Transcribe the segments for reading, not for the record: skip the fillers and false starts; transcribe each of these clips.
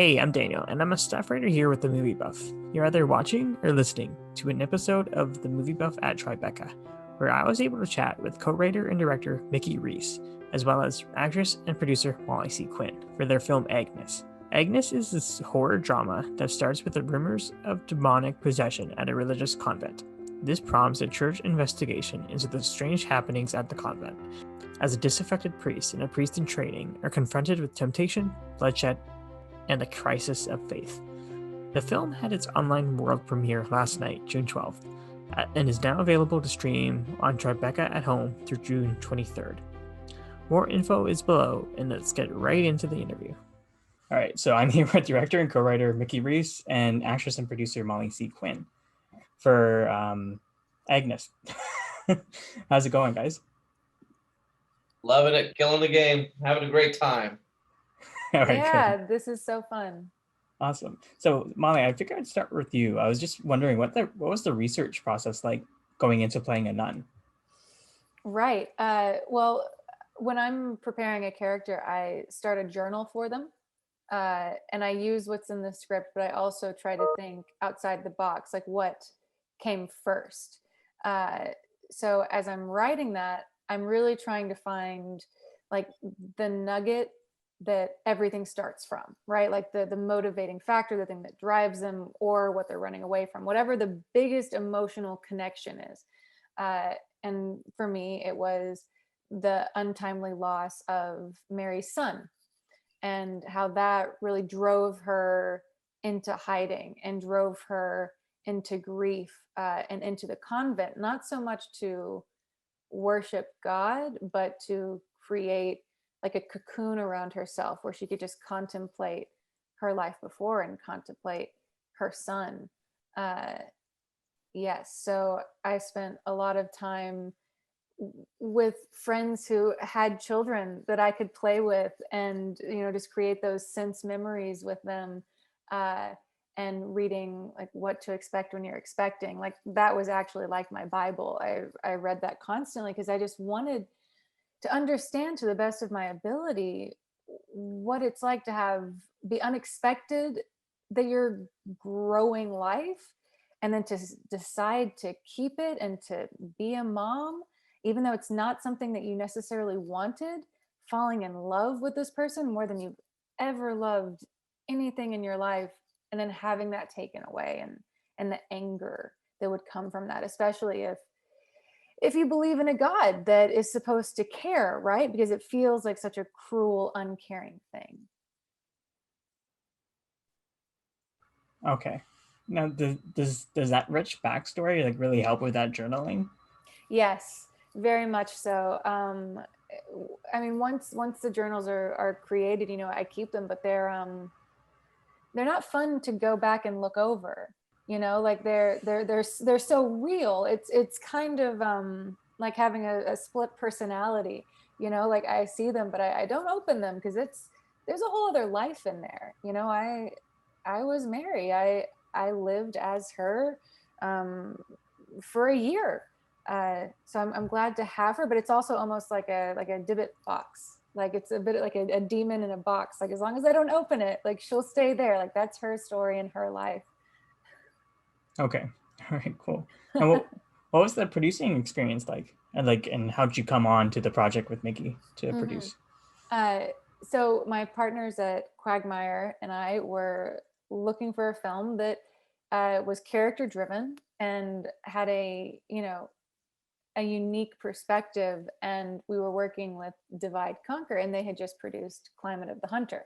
Hey, I'm Daniel, and I'm a staff writer here with The Movie Buff. You're either watching or listening to an episode of The Movie Buff at Tribeca, where I was able to chat with co-writer and director Mickey Reece, as well as actress and producer Molly C. Quinn for their film Agnes. Agnes is this horror drama that starts with the rumors of demonic possession at a religious convent. This prompts a church investigation into the strange happenings at the convent, as a disaffected priest and a priest in training are confronted with temptation, bloodshed, and the crisis of faith. The film had its online world premiere last night, June 12th, and is now available to stream on Tribeca at home through June 23rd. More info is below, and let's get right into the interview. All right, so I'm here with director and co-writer Mickey Reece and actress and producer Molly C. Quinn for Agnes. How's it going, guys? Loving it, killing the game, having a great time. All right, Yeah, good. this is so fun. Awesome. So Molly, I figured I'd start with you. I was just wondering what was the research process like going into playing a nun? Right. Well, when I'm preparing a character, I start a journal for them. And I use what's in the script, but I also try to think outside the box, like what came first. So as I'm writing that, I'm really trying to find like the nugget that everything starts from, right? Like the motivating factor, the thing that drives them, or what they're running away from, whatever the biggest emotional connection is. And for me, it was the untimely loss of Mary's son, and how that really drove her into hiding and drove her into grief, and into the convent, not so much to worship God, but to create like a cocoon around herself where she could just contemplate her life before and contemplate her son. Yes, so I spent a lot of time with friends who had children that I could play with, and just create those sense memories with them, and reading like What to Expect When You're Expecting. Like that was actually like my Bible. I read that constantly because I just wanted to understand to the best of my ability what it's like to have the unexpected, that you're growing life, and then to decide to keep it and to be a mom, even though it's not something that you necessarily wanted, falling in love with this person more than you've ever loved anything in your life, and then having that taken away, and the anger that would come from that, especially if you believe in a God that is supposed to care, right? Because it feels like such a cruel, uncaring thing. Okay. Now, does that rich backstory like really help with that journaling? Yes, very much so. I mean, once the journals are created, I keep them, but they're not fun to go back and look over. Like they're so real. It's kind of like having a split personality. Like I see them, but I don't open them because there's a whole other life in there. I was Mary. I lived as her for a year. So I'm glad to have her, but it's also almost like a Dybbuk box. Like it's a bit like a demon in a box. Like as long as I don't open it, like she'll stay there. Like that's her story and her life. Okay. All right, cool. And what was the producing experience like? And how'd you come on to the project with Mickey to produce? So my partners at Quagmire and I were looking for a film that was character driven and had a unique perspective, and we were working with Divide Conquer, and they had just produced Climate of the Hunter.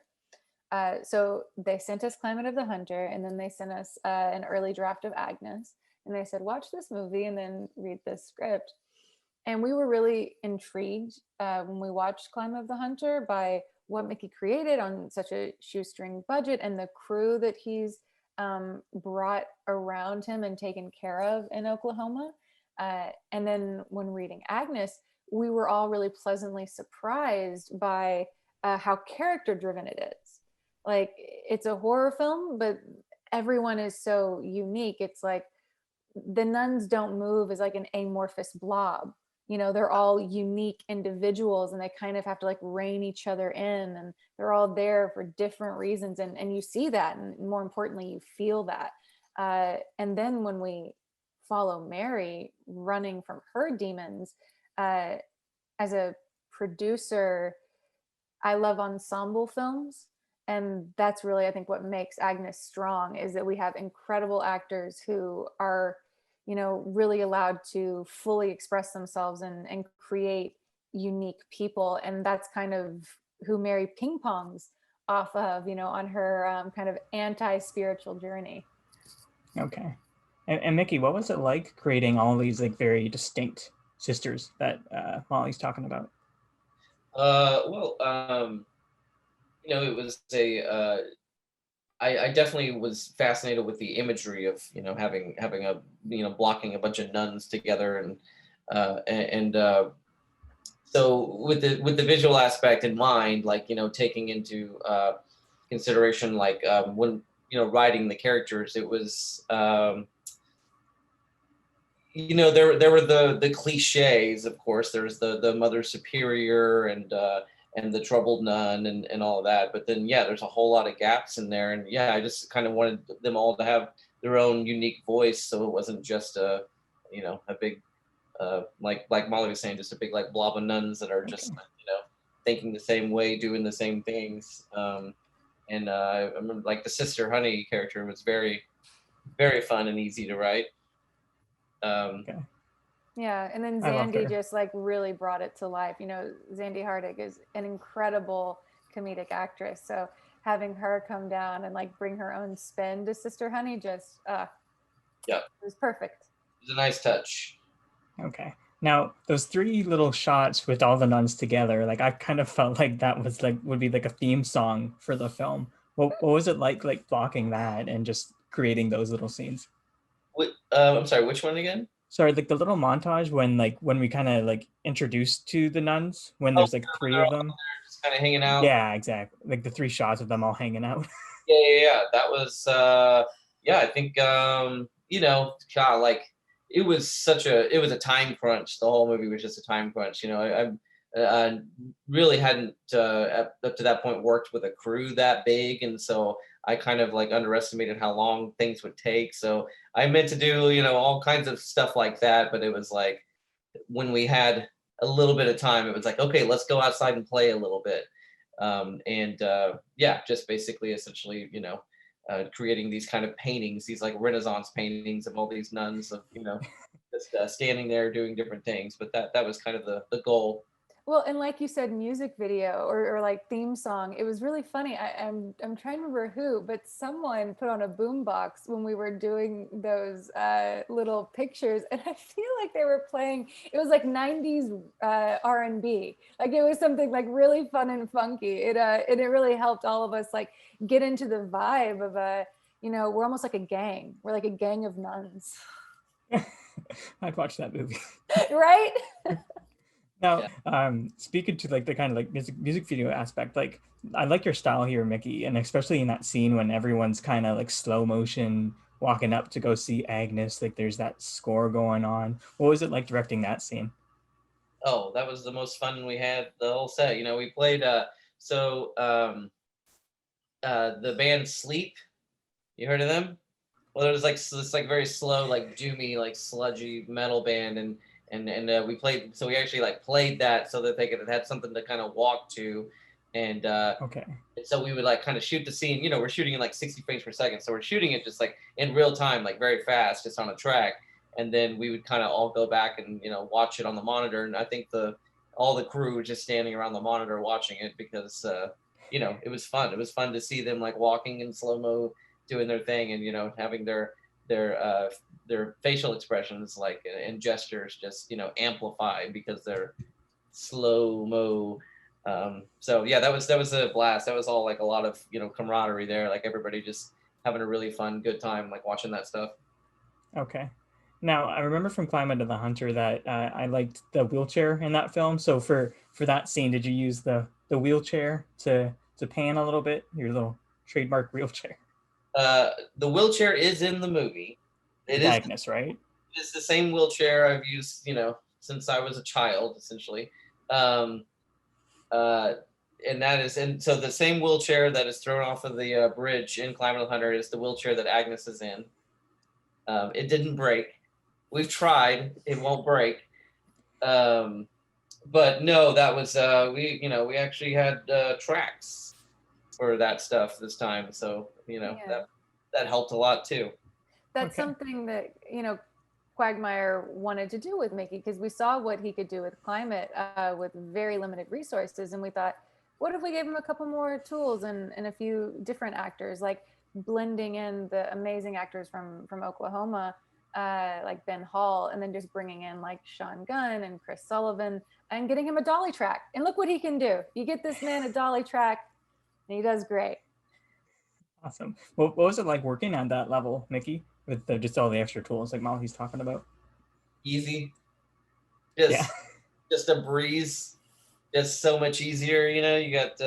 So they sent us Climate of the Hunter, and then they sent us an early draft of Agnes, and they said, watch this movie and then read this script. And we were really intrigued when we watched Climate of the Hunter by what Mickey created on such a shoestring budget, and the crew that he's brought around him and taken care of in Oklahoma. And then when reading Agnes, we were all really pleasantly surprised by how character driven it is. Like it's a horror film, but everyone is so unique. It's like the nuns don't move as like an amorphous blob. they're all unique individuals, and they kind of have to like rein each other in, and they're all there for different reasons, and you see that, and more importantly you feel that. And then when we follow Mary running from her demons, as a producer, I love ensemble films. And that's really, I think, what makes Agnes strong, is that we have incredible actors who are, really allowed to fully express themselves and create unique people. And that's kind of who Mary ping pongs off of, on her kind of anti-spiritual journey. Okay. And Mickey, what was it like creating all these like very distinct sisters that Molly's talking about? Well, it was I definitely was fascinated with the imagery of having a blocking a bunch of nuns together, and so with the visual aspect in mind, like taking into consideration, like when writing the characters, it was there were the cliches, of course. There's the mother superior and the troubled nun and all of that. But then there's a whole lot of gaps in there, and I just kind of wanted them all to have their own unique voice, so it wasn't just a big like Molly was saying, just a big like blob of nuns that are just thinking the same way, doing the same things. And I remember like the Sister Honey character was very, very fun and easy to write. Okay. Yeah, and then I loved Zandy her. just like really brought it to life. Zandy Hardig is an incredible comedic actress. So having her come down and like bring her own spin to Sister Honey just Yeah, it was perfect. it was a nice touch. Okay. Now, those three little shots with all the nuns together, like I kind of felt like that was like would be like a theme song for the film. What was it like blocking that and just creating those little scenes? I'm sorry, which one again? Sorry, like the little montage when we kind of like introduced to the nuns, when Oh, there's like three they're of all them. there just kind of hanging out. Yeah, exactly. Like the three shots of them all hanging out. Yeah. That was I think God, like it was a time crunch. The whole movie was just a time crunch. I really hadn't up to that point worked with a crew that big, and so I kind of like underestimated how long things would take. So I meant to do all kinds of stuff like that, but it was like when we had a little bit of time, it was like, okay, let's go outside and play a little bit. And just basically essentially creating these kind of paintings, these like Renaissance paintings of all these nuns of just standing there doing different things. But that was kind of the goal. Well, and like you said, music video or like theme song, it was really funny. I'm trying to remember who, but someone put on a boombox when we were doing those little pictures, and I feel like they were playing. It was like '90s R&B. Like it was something like really fun and funky. And it really helped all of us like get into the vibe of we're almost like a gang. We're like a gang of nuns. I'd watch that movie. Right? Now, speaking to like the kind of like music video aspect, like I like your style here, Mickey, and especially in that scene when everyone's kind of like slow motion walking up to go see Agnes, like there's that score going on. What was it like directing that scene? Oh, that was the most fun we had the whole set. We played the band Sleep. You heard of them? Well, there was like this like very slow, like doomy, like sludgy metal band, and we played. So we actually like played that so that they could have had something to kind of walk to, and Okay. and so we would like kind of shoot the scene. We're shooting in like 60 frames per second, so we're shooting it just like in real time, like very fast, just on a track, and then we would kind of all go back and watch it on the monitor. And I think all the crew was just standing around the monitor watching it because it was fun. It was fun to see them like walking in slow mo, doing their thing, and having their facial expressions like and gestures just amplified because they're slow mo. So yeah, that was a blast. That was all like a lot of camaraderie there, like everybody just having a really fun good time like watching that stuff. Okay. Now, I remember from Climate of the Hunter that I liked the wheelchair in that film. So for that scene, did you use the wheelchair to pan a little bit, your little trademark wheelchair? The wheelchair is in the movie. It With is Agnes, right? it's the same wheelchair I've used since I was a child, essentially. Um, and so the same wheelchair that is thrown off of the bridge in Climate 100 is the wheelchair that Agnes is in. It didn't break. We've tried. It won't break. But no, that was we actually had tracks for that stuff this time. So that helped a lot too. That's something that Quagmire wanted to do with Mickey, because we saw what he could do with Climate with very limited resources, and we thought, what if we gave him a couple more tools and a few different actors, like blending in the amazing actors from Oklahoma, like Ben Hall, and then just bringing in like Sean Gunn and Chris Sullivan and getting him a dolly track. And look what he can do. You get this man a dolly track and he does great. Awesome. What was it like working on that level, Mickey, with just all the extra tools like Molly's talking about? Easy. Just a breeze. Just so much easier. You got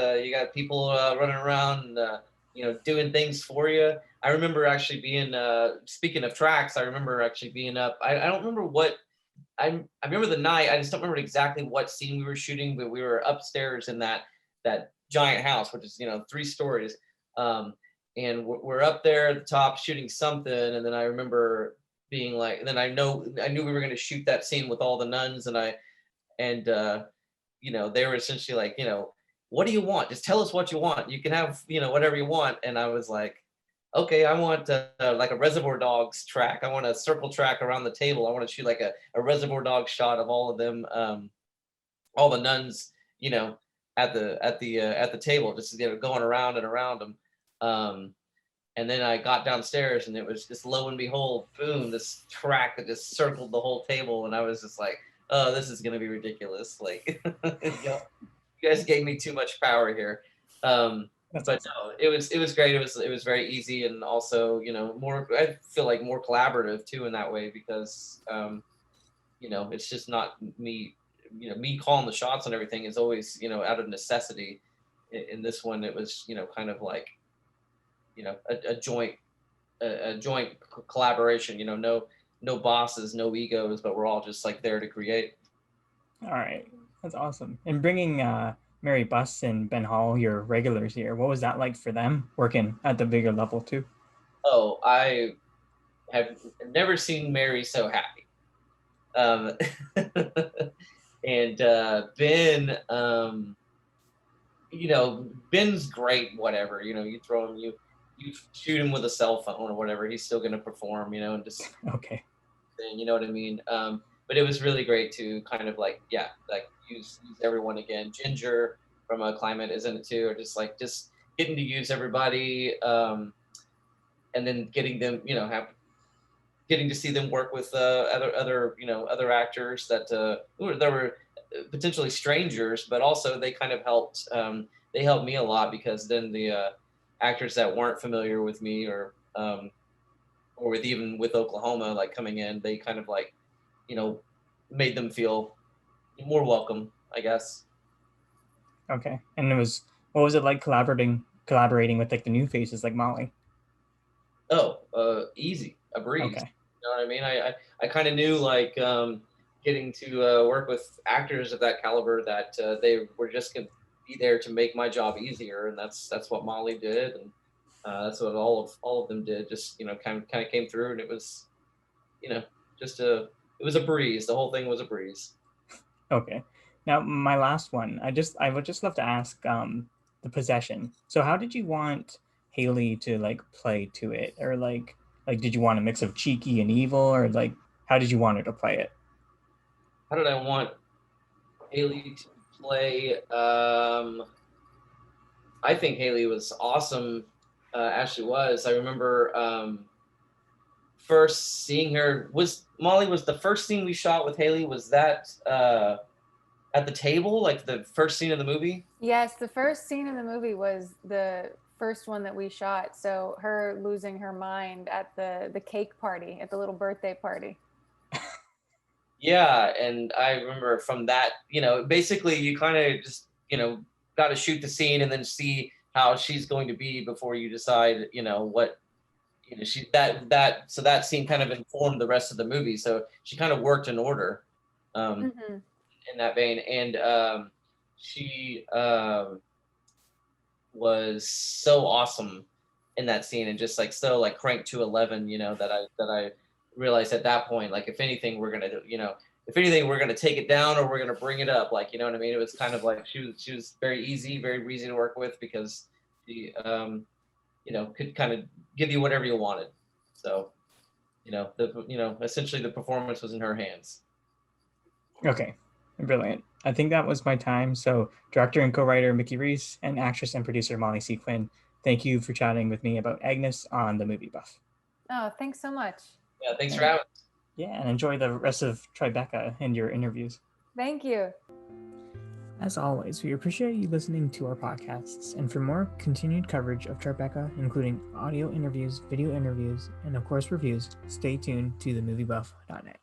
people running around, doing things for you. I remember actually being, speaking of tracks, I remember actually being up. I don't remember what, I remember the night, I just don't remember exactly what scene we were shooting, but we were upstairs in that giant house, which is, 3 stories. And we're up there at the top shooting something. And then I remember being like, then I knew we were going to shoot that scene with all the nuns, and they were essentially like, what do you want? Just tell us what you want. You can have, whatever you want. And I was like, okay, I want like a Reservoir Dogs track. I want a circle track around the table. I want to shoot like a Reservoir Dogs shot of all of them, all the nuns, at the table, just going around and around them. And then I got downstairs, and it was just, lo and behold, boom, this track that just circled the whole table, and I was just like, oh, this is gonna be ridiculous. Like, you guys gave me too much power here. But no, it was great. It was very easy, and also, more, I feel like more collaborative too in that way, because it's just not me, me calling the shots and everything is always, out of necessity. In this one, it was, kind of like, a joint collaboration, no bosses, no egos, but we're all just like there to create. All right, that's awesome. And bringing Mary Buss and Ben Hall, your regulars here, what was that like for them working at the bigger level too? Oh, I have never seen Mary so happy. And Ben, Ben's great, whatever, you throw him, you shoot him with a cell phone or whatever, he's still going to perform, and just, okay. You know what I mean? But it was really great to kind of like use everyone again. Ginger from Climate is in it too, or just getting to use everybody, and then getting them, getting to see them work with other actors that were potentially strangers, but also they kind of helped. They helped me a lot, because then the actors that weren't familiar with me, or with Oklahoma, like coming in, they kind of like, made them feel more welcome, I guess. Okay. And what was it like collaborating with like the new faces like Molly? Oh, easy, a breeze. Okay. You know what I mean? I kind of knew, like, getting to work with actors of that caliber, that they were just gonna be there to make my job easier, and that's what Molly did, and that's what all of them did. Just kind of came through, and it was, it was a breeze. The whole thing was a breeze. Okay. Now my last one, I would just love to ask the possession. So how did you want Haley to like play to it, or like did you want a mix of cheeky and evil, or like how did you want her to play it? How did I want Haley to play? I think Haley was awesome as she was. I remember first seeing her, Molly was the first scene we shot with Haley. Was that at the table, like the first scene of the movie? Yes, the first scene in the movie was the first one that we shot. So her losing her mind at the cake party, at the little birthday party. Yeah, and I remember from that, basically you kind of just, got to shoot the scene and then see how she's going to be before you decide, what, so that scene kind of informed the rest of the movie. So she kind of worked in order. Mhm. in that vein. And she was so awesome in that scene, and just like so like cranked to 11, that I realized at that point, like, if anything we're gonna do, if anything we're gonna take it down or we're gonna bring it up, like, you know what I mean. It was kind of like she was very easy to work with, because she could kind of give you whatever you wanted. So essentially the performance was in her hands. Okay, brilliant. I think that was my time. So, director and co-writer Mickey Reece and actress and producer Molly C. Quinn, thank you for chatting with me about Agnes on The Movie Buff. Oh, thanks so much. Yeah, thanks for And, having us. yeah, and enjoy the rest of Tribeca and your interviews. Thank you. As always, we appreciate you listening to our podcasts, and for more continued coverage of Tribeca, including audio interviews, video interviews, and of course reviews, stay tuned to TheMovieBuff.net.